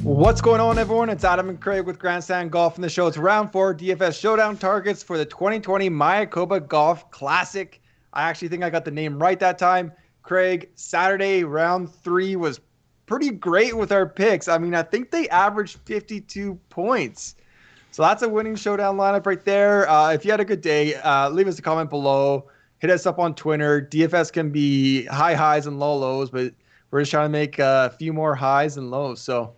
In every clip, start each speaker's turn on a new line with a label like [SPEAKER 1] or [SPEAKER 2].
[SPEAKER 1] What's going on, everyone? It's Adam and Craig with Grandstand Golf, and the show. It's round 4 DFS Showdown targets for the 2020 Mayakoba Golf Classic. I actually think I got the name right that time. Craig, Saturday, round 3 was pretty great with our picks. I mean, I think they averaged 52 points. So that's a winning Showdown lineup right there. If you had a good day, leave us a comment below. Hit us up on Twitter. DFS can be high highs and low lows, but we're just trying to make a few more highs and lows. So,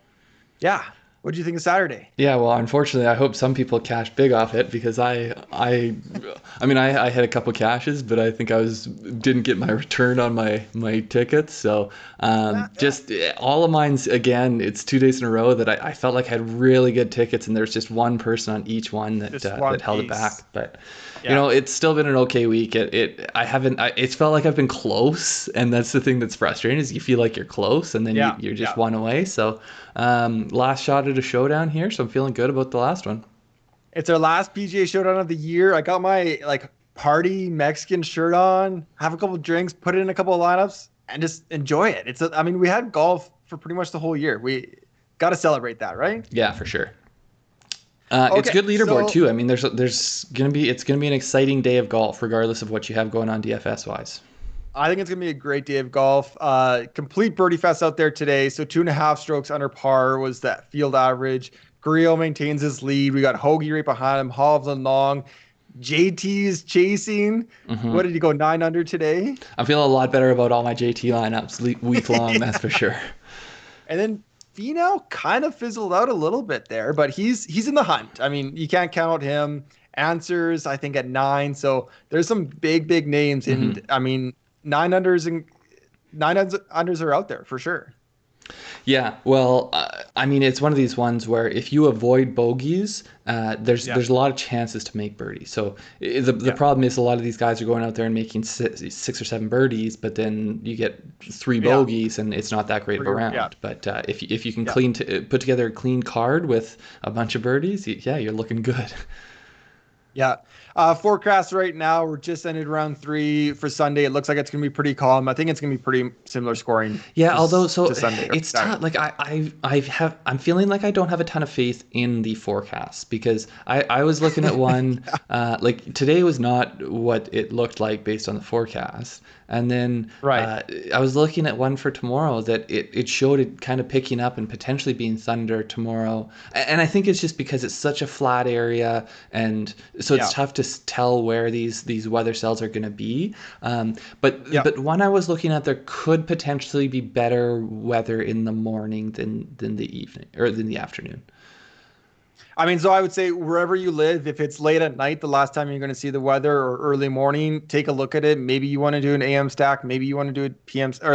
[SPEAKER 1] yeah. What did you think of Saturday?
[SPEAKER 2] Yeah, well, unfortunately, I hope some people cashed big off it because I had a couple cashes, but I think didn't get my return on my tickets. So just all of mine's, again, it's 2 days in a row that I felt like I had really good tickets, and there's just one person on each one that held it back. But it's still been an okay week. It's felt like I've been close, and that's the thing that's frustrating is you feel like you're close, and then you're just one away. So last shot at a Showdown here, so I'm feeling good about the last one.
[SPEAKER 1] It's our last PGA Showdown of the year. I got my party Mexican shirt on, have a couple of drinks, put it in a couple of lineups, and just enjoy it. We had golf for pretty much the whole year. We got to celebrate that, right?
[SPEAKER 2] Yeah, for sure. It's good leaderboard too. I mean, it's gonna be an exciting day of golf, regardless of what you have going on DFS wise.
[SPEAKER 1] I think it's going to be a great day of golf. Complete birdie fest out there today. So 2.5 strokes under par was that field average. Grillo maintains his lead. We got Hoagie right behind him. Hovland long. JT's chasing. Mm-hmm. What did he go, 9 under today?
[SPEAKER 2] I'm feeling a lot better about all my JT lineups week long, that's for sure.
[SPEAKER 1] And then Finau kind of fizzled out a little bit there, but he's in the hunt. I mean, you can't count him. Answers, I think, at 9. So there's some big names.
[SPEAKER 2] Mm-hmm.
[SPEAKER 1] And I mean, 9 unders are out there for sure.
[SPEAKER 2] Yeah, well, it's one of these ones where if you avoid bogeys, there's a lot of chances to make birdies. So the problem is a lot of these guys are going out there and making 6 or 7 birdies, but then you get 3 bogeys and it's not that great of a round. Yeah. But if you can put together a clean card with a bunch of birdies, you're looking good.
[SPEAKER 1] Yeah. Forecast right now, we're just ended round 3 for Sunday. It looks like it's going to be pretty calm. I think it's going to be pretty similar scoring.
[SPEAKER 2] Yeah, to Sunday, it's tough. Like I'm feeling like I don't have a ton of faith in the forecast because I was looking at one, like today was not what it looked like based on the forecast. And then I was looking at one for tomorrow that it showed it kind of picking up and potentially being thunder tomorrow. And I think it's just because it's such a flat area, and so it's tough to tell where these weather cells are going to be. But one I was looking at, there could potentially be better weather in the morning than the evening or than the afternoon.
[SPEAKER 1] I mean, so I would say wherever you live, if it's late at night, the last time you're going to see the weather, or early morning, take a look at it. Maybe you want to do an AM stack. Maybe you want to do a PM, or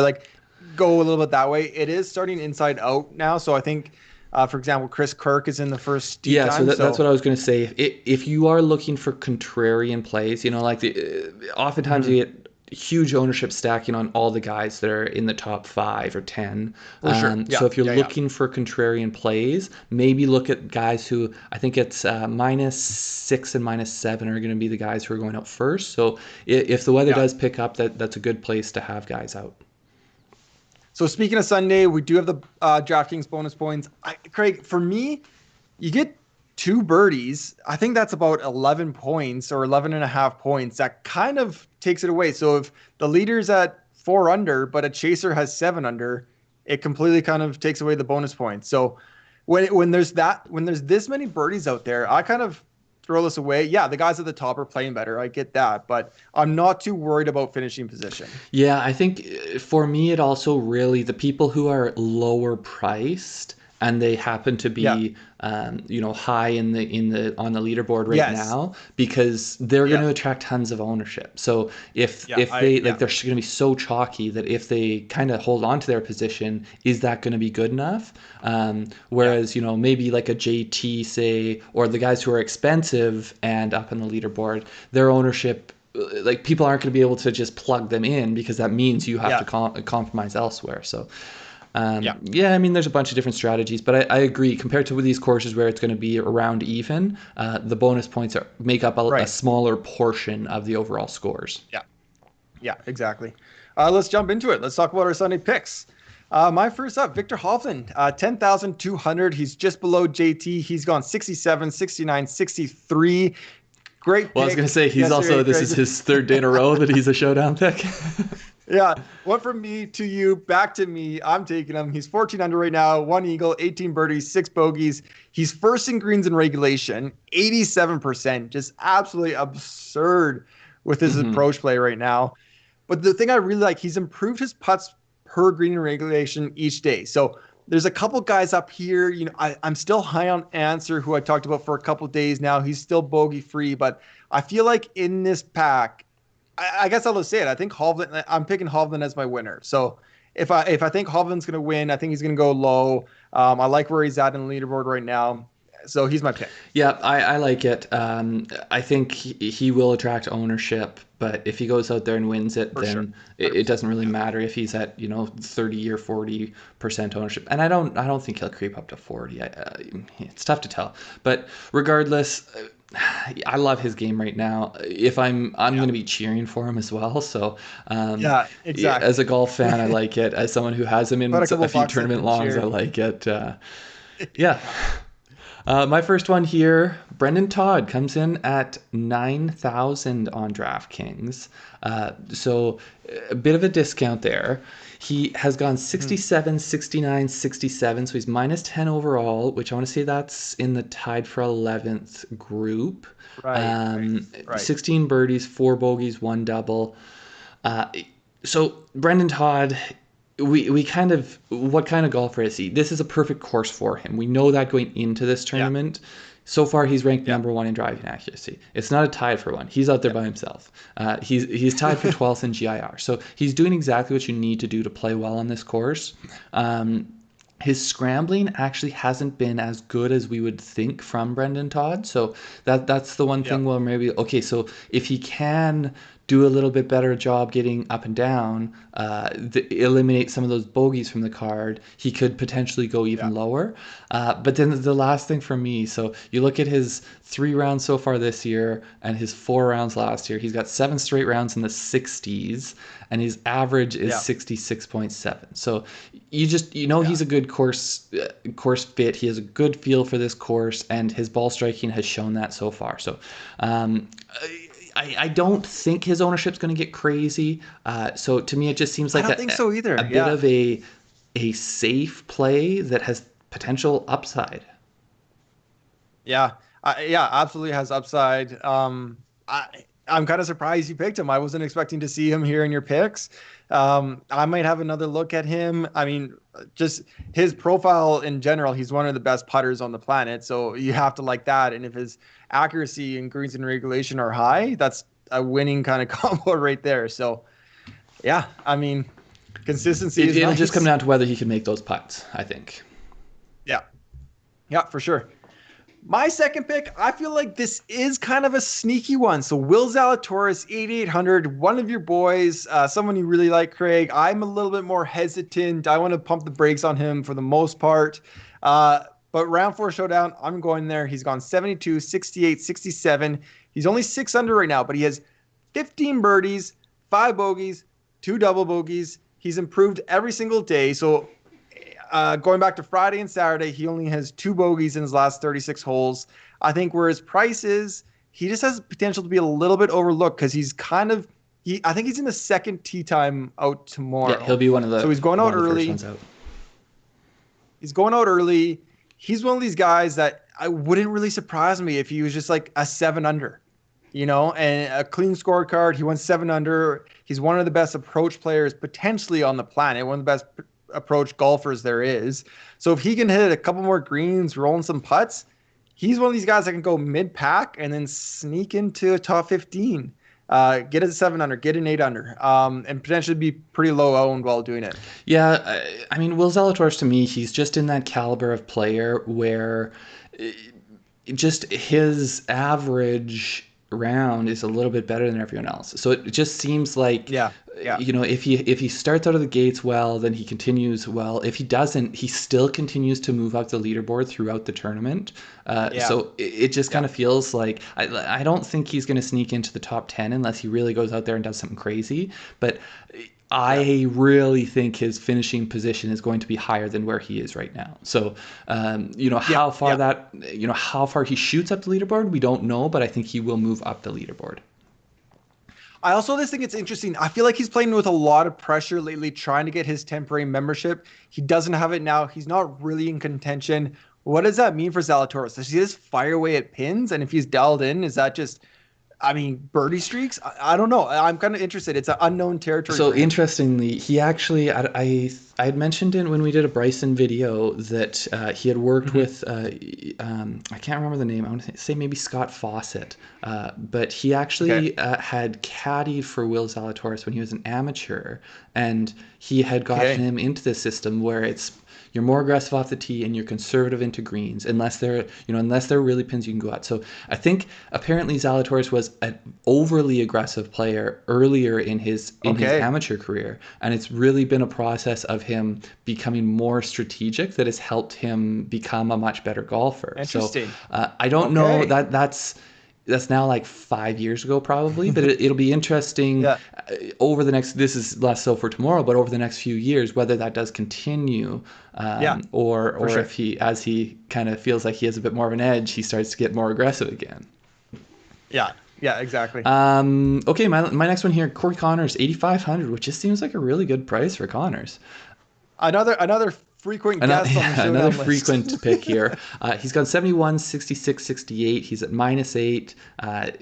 [SPEAKER 1] go a little bit that way. It is starting inside out now. So I think, for example, Kirk is in the first tee time.
[SPEAKER 2] So that's what I was going to say. If you are looking for contrarian plays, oftentimes you get huge ownership stacking on all the guys that are in the top 5 or 10. Sure. So if you're looking for contrarian plays, maybe look at guys who, I think it's -6 and -7 are going to be the guys who are going out first. So if the weather does pick up, that's a good place to have guys out.
[SPEAKER 1] So speaking of Sunday, we do have the Draftkings bonus points. Craig, for me, you get 2 birdies. I think that's about 11 points or 11.5 points. That kind of takes it away. So if the leader's at 4 under, but a chaser has 7 under, it completely kind of takes away the bonus points. So when there's this many birdies out there, I kind of throw this away. Yeah, the guys at the top are playing better. I get that, but I'm not too worried about finishing position.
[SPEAKER 2] Yeah, I think for me, it also really, the people who are lower priced and they happen to be high on the leaderboard right now, because they're going to attract tons of ownership. So if they're going to be so chalky that if they kind of hold on to their position, is that going to be good enough? Whereas maybe like a JT, say, or the guys who are expensive and up on the leaderboard, their ownership, like, people aren't going to be able to just plug them in, because that means you have to compromise elsewhere. So there's a bunch of different strategies, but I agree, compared to these courses where it's going to be around even, the bonus points make up a smaller portion of the overall scores.
[SPEAKER 1] Yeah, exactly. Let's jump into it. Let's talk about our Sunday picks. My first up, Viktor Hovland, 10,200. He's just below JT. He's gone 67, 69, 63. Great pick.
[SPEAKER 2] Well, I was going to say, this is his third day in a row that he's a Showdown pick.
[SPEAKER 1] Yeah, one from me to you, back to me. I'm taking him. He's 14 under right now, 1 eagle, 18 birdies, 6 bogeys. He's first in greens in regulation, 87%. Just absolutely absurd with his approach play right now. But the thing I really like, he's improved his putts per green in regulation each day. So there's a couple guys up here. You know, I'm still high on Answer, who I talked about for a couple days now. He's still bogey free, but I feel like in this pack, I guess I'll just say it. I think Hovland. I'm picking Hovland as my winner. So if I think Hovland's going to win, I think he's going to go low. I like where he's at in the leaderboard right now. So he's my pick.
[SPEAKER 2] Yeah, I like it. I think he will attract ownership, but if he goes out there and wins it, then it doesn't really matter if he's at 30 or 40% ownership. And I don't think he'll creep up to 40. It's tough to tell. But regardless, I love his game right now. If I'm going to be cheering for him as well. So
[SPEAKER 1] yeah, exactly.
[SPEAKER 2] As a golf fan, I like it. As someone who has him in a few tournament longs, I like it. Yeah. My first one here, Brendon Todd comes in at 9,000 on DraftKings. So a bit of a discount there. He has gone 67, 69, 67. So he's minus 10 overall, which I want to say that's in the tied for 11th group. Right. 16 birdies, 4 bogeys, 1 double. So Brendon Todd, what kind of golfer is he? This is a perfect course for him. We know that going into this tournament. Yeah. So far, he's ranked number 1 in driving accuracy. It's not a tie for 1. He's out there by himself. He's tied for 12th in GIR. So he's doing exactly what you need to do to play well on this course. His scrambling actually hasn't been as good as we would think from Brendon Todd. So that's the one thing where maybe, okay, so if he can do a little bit better job getting up and down, eliminate some of those bogeys from the card, he could potentially go even lower. But then the last thing for me, so you look at his 3 rounds so far this year and his 4 rounds last year, he's got 7 straight rounds in the 60s, and his average is 66.7. So he's a good course fit. He has a good feel for this course, and his ball striking has shown that so far. So I don't think his ownership's going to get crazy. So to me, it just seems like
[SPEAKER 1] I don't think so either.
[SPEAKER 2] A bit of a safe play that has potential upside.
[SPEAKER 1] Yeah, absolutely has upside. I'm kind of surprised you picked him. I wasn't expecting to see him here in your picks. I might have another look at him. I mean, just his profile in general, he's one of the best putters on the planet. So you have to like that. And if his accuracy and greens in regulation are high, that's a winning kind of combo right there. So, yeah, I mean, consistency is
[SPEAKER 2] It'll
[SPEAKER 1] nice.
[SPEAKER 2] just come down to whether he can make those putts, I think.
[SPEAKER 1] Yeah, for sure. My second pick, I feel like this is kind of a sneaky one. So Will Zalatoris, 8,800, one of your boys, someone you really like, Craig. I'm a little bit more hesitant. I want to pump the brakes on him for the most part. But round 4 showdown, I'm going there. He's gone 72, 68, 67. He's only 6 under right now, but he has 15 birdies, 5 bogeys, 2 double bogeys. He's improved every single day. So going back to Friday and Saturday, he only has 2 bogeys in his last 36 holes. I think where his price is, he just has potential to be a little bit overlooked because he's I think he's in the second tee time out tomorrow.
[SPEAKER 2] Yeah, he'll be one of the.
[SPEAKER 1] So he's going out early. He's going out early. He's one of these guys that I wouldn't really surprise me if he was just like a 7 under, and a clean scorecard. He went 7 under. He's one of the best approach players potentially on the planet. One of the best approach golfers there is. So if he can hit a couple more greens, rolling some putts, he's one of these guys that can go mid-pack and then sneak into a top 15. Get a 7 under, get an 8 under, and potentially be pretty low owned while doing it.
[SPEAKER 2] Yeah, I mean, Will Zalatoris, to me, he's just in that caliber of player where just his average round is a little bit better than everyone else. So it just seems like, if he starts out of the gates well, then he continues well. If he doesn't, he still continues to move up the leaderboard throughout the tournament. So it just kind of feels like I don't think he's going to sneak into the top 10 unless he really goes out there and does something crazy. But I really think his finishing position is going to be higher than where he is right now. So, how far he shoots up the leaderboard, we don't know, but I think he will move up the leaderboard.
[SPEAKER 1] I also just think it's interesting. I feel like he's playing with a lot of pressure lately, trying to get his temporary membership. He doesn't have it now. He's not really in contention. What does that mean for Zalatoris? Does he just fire away at pins? And if he's dialed in, is that just, birdie streaks? I don't know. I'm kind of interested. It's an unknown territory.
[SPEAKER 2] So interestingly, he actually, I had mentioned it when we did a Bryson video that he had worked with, I can't remember the name. I want to say maybe Scott Fawcett. But he actually had caddied for Will Zalatoris when he was an amateur. And he had gotten him into the system where you're more aggressive off the tee and you're conservative into greens, unless they're really pins you can go at. So I think apparently Zalatoris was an overly aggressive player earlier in his amateur career, and it's really been a process of him becoming more strategic that has helped him become a much better golfer.
[SPEAKER 1] Interesting.
[SPEAKER 2] So I don't know that's now like 5 years ago probably, but it'll be interesting over the next, this is less so for tomorrow, but over the next few years, whether that does continue or if he, as he kind of feels like he has a bit more of an edge, he starts to get more aggressive again.
[SPEAKER 1] Yeah, exactly.
[SPEAKER 2] Okay, my next one here, Corey Connors, 8,500, which just seems like a really good price for Connors.
[SPEAKER 1] Another frequent guest on the Showdown
[SPEAKER 2] another
[SPEAKER 1] list.
[SPEAKER 2] frequent pick here. He's got 71, 66, 68. He's at -8,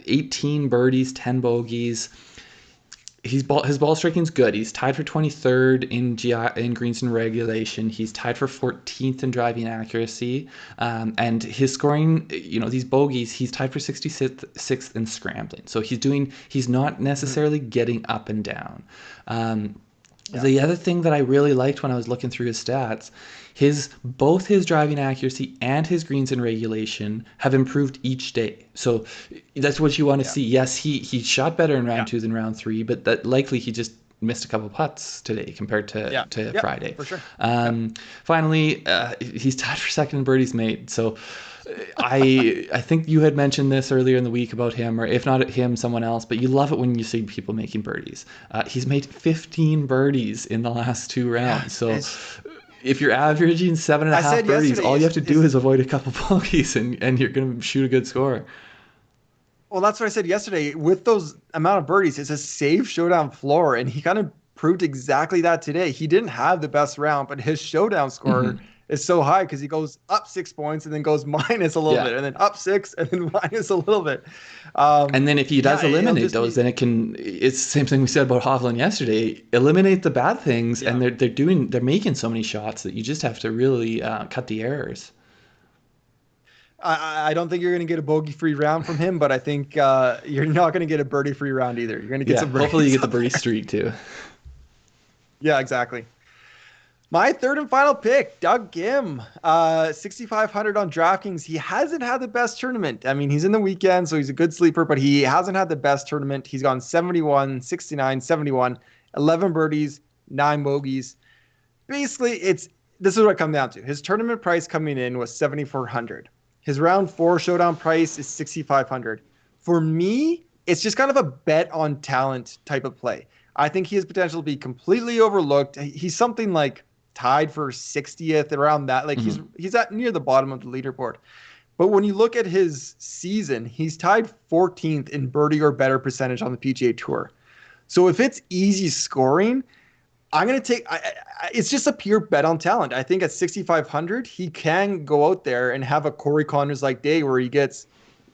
[SPEAKER 2] 18 birdies, 10 bogeys. His ball striking's good. He's tied for 23rd in greens and regulation. He's tied for 14th in driving accuracy. And his scoring, these bogeys, he's tied for 66th in scrambling. So he's not necessarily getting up and down. The other thing that I really liked when I was looking through his stats, both his driving accuracy and his greens and regulation have improved each day. So that's what you want to see. Yes, he shot better in round 2 than round 3, but that likely he just missed a couple putts today compared to Friday.
[SPEAKER 1] For sure.
[SPEAKER 2] Finally, he's tied for second in birdies made. So I think you had mentioned this earlier in the week about him, or if not him, someone else, but you love it when you see people making birdies. He's made 15 birdies in the last 2 rounds. So if you're averaging 7.5 birdies, all you have to do is avoid a couple bogeys and you're going to shoot a good score.
[SPEAKER 1] Well, that's what I said yesterday. With those amount of birdies, it's a safe Showdown floor, and he kind of proved exactly that today. He didn't have the best round, but his Showdown score is so high because he goes up 6 points and then goes minus a little bit, and then up 6 and then minus a little bit.
[SPEAKER 2] And then if he does eliminate those, then it's the same thing we said about Hovland yesterday. Eliminate the bad things, and they're making so many shots that you just have to really cut the errors.
[SPEAKER 1] I don't think you're going to get a bogey-free round from him, but I think you're not going to get a birdie-free round either. You're going to get some birdies.
[SPEAKER 2] Hopefully you get the birdie streak too.
[SPEAKER 1] Yeah, exactly. My third and final pick, Doug Ghim, 6,500 on DraftKings. He hasn't had the best tournament. He's in the weekend, so he's a good sleeper, but he hasn't had the best tournament. He's gone 71, 69, 71, 11 birdies, 9 bogeys. Basically, this is what it comes down to. His tournament price coming in was 7,400. His round 4 Showdown price is 6,500. For me, it's just kind of a bet on talent type of play. I think he has potential to be completely overlooked. He's something like tied for 60th, around that. Like he's at near the bottom of the leaderboard. But when you look at his season, he's tied 14th in birdie or better percentage on the PGA Tour. So if it's easy scoring, I'm going to take it's just a pure bet on talent. I think at 6,500, he can go out there and have a Corey Connors like day where he gets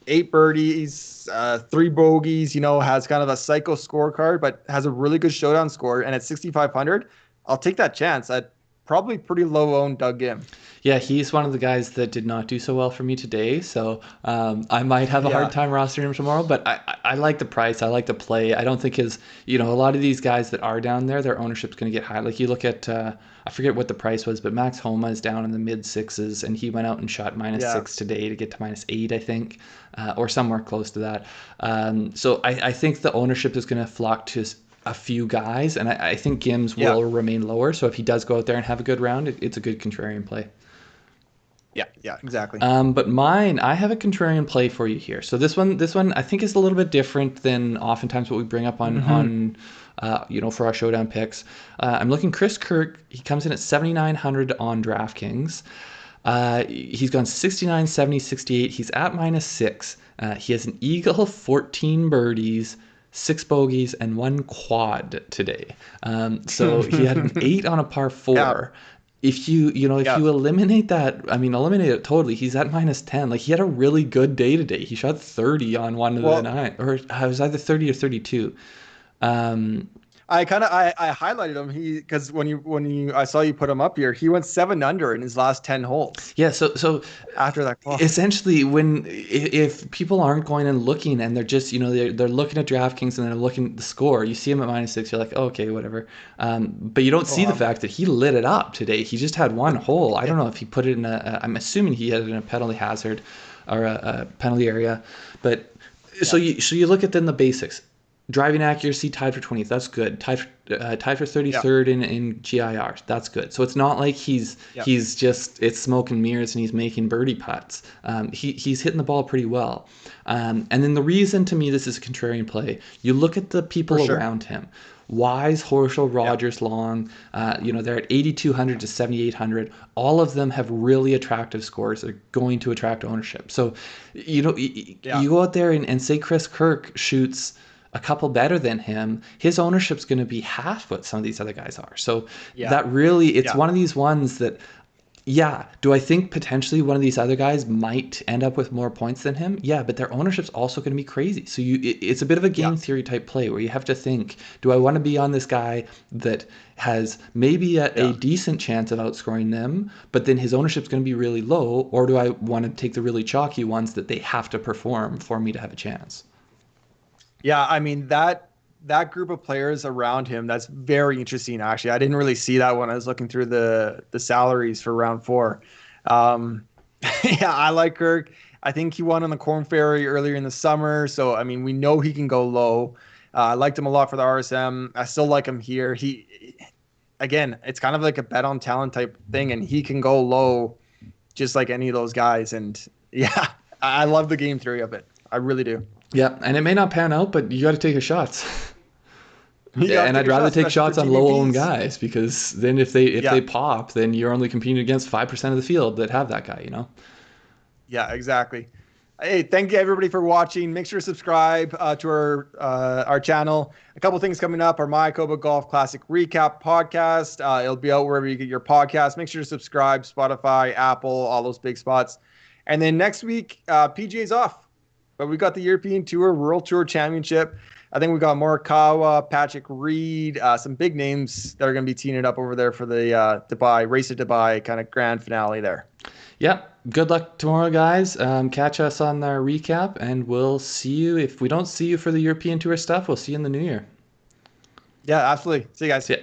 [SPEAKER 1] 8 birdies, 3 bogeys, has kind of a psycho scorecard, but has a really good Showdown score. And at 6,500, I'll take that chance. I'd probably pretty low owned Doug Ghim.
[SPEAKER 2] Yeah, he's one of the guys that did not do so well for me today, so I might have a hard time rostering him tomorrow, but I like the price. I like the play. I don't think a lot of these guys that are down there, their ownership's going to get high. Like you look at, I forget what the price was, but Max Homa is down in the mid-6s, and he went out and shot -6 today to get to -8, I think, or somewhere close to that. So I think the ownership is going to flock to a few guys, and I think Ghim's will remain lower. So if he does go out there and have a good round, it's a good contrarian play.
[SPEAKER 1] Yeah, exactly.
[SPEAKER 2] But mine, I have a contrarian play for you here. So this one I think is a little bit different than oftentimes what we bring up on for our showdown picks. I'm looking Chris Kirk. He comes in at 7,900 on DraftKings. He's gone 69, 70, 68. He's at -6. He has an eagle, 14 birdies, 6 bogeys, and 1 quad today. So he had an 8 on a par 4. Yeah. If you eliminate that, eliminate it totally. He's at -10. Like, he had a really good day today. He shot 30 on one of the 9, or it was either 30 or 32.
[SPEAKER 1] I highlighted him because when I saw you put him up here, he went 7 under in his last 10 holes.
[SPEAKER 2] Yeah, so
[SPEAKER 1] after that call,
[SPEAKER 2] essentially, if people aren't going and looking and they're just they're looking at DraftKings and they're looking at the score, you see him at -6, you're like, oh, okay, whatever. But you don't see the fact that he lit it up today. He just had one hole. I don't know if he put it in I'm assuming he had it in a penalty hazard or a penalty area, but so you look at then the basics. Driving accuracy tied for 20th. That's good. Tied for 33rd in GIR. That's good. So it's not like he's just it's smoke and mirrors and he's making birdie putts. He's hitting the ball pretty well. And then the reason to me this is a contrarian play. You look at the people around him. Wise, Horschel, Rogers, Long. They're at 8,200 to 7,800. All of them have really attractive scores. They're going to attract ownership. So you go out there and say Chris Kirk shoots a couple better than him, his ownership's going to be half what some of these other guys are. So that really, it's one of these ones that, do I think potentially one of these other guys might end up with more points than him? Yeah, but their ownership's also going to be crazy. So it's a bit of a game theory type play where you have to think, do I want to be on this guy that has maybe a decent chance of outscoring them, but then his ownership's going to be really low, or do I want to take the really chalky ones that they have to perform for me to have a chance?
[SPEAKER 1] Yeah, that group of players around him, that's very interesting, actually. I didn't really see that when I was looking through the salaries for round 4. I like Kirk. I think he won on the Corn Ferry earlier in the summer, so, we know he can go low. I liked him a lot for the RSM. I still like him here. Again, it's kind of like a bet on talent type thing, and he can go low just like any of those guys. And, I love the game theory of it. I really do.
[SPEAKER 2] Yeah, and it may not pan out, but you got to take your shots. And I'd rather take shots on low-owned guys, because then if they pop, then you're only competing against 5% of the field that have that guy,
[SPEAKER 1] Yeah, exactly. Hey, thank you everybody for watching. Make sure to subscribe to our channel. A couple things coming up: our Mayakoba Golf Classic recap podcast. It'll be out wherever you get your podcast. Make sure to subscribe: Spotify, Apple, all those big spots. And then next week, PGA's off. But we got the European Tour, World Tour Championship. I think we got Morikawa, Patrick Reed, some big names that are going to be teeing it up over there for the Dubai, Race to Dubai kind of grand finale there.
[SPEAKER 2] Yeah. Good luck tomorrow, guys. Catch us on our recap, and we'll see you. If we don't see you for the European Tour stuff, we'll see you in the new year.
[SPEAKER 1] Yeah, absolutely. See you guys.
[SPEAKER 2] Yeah.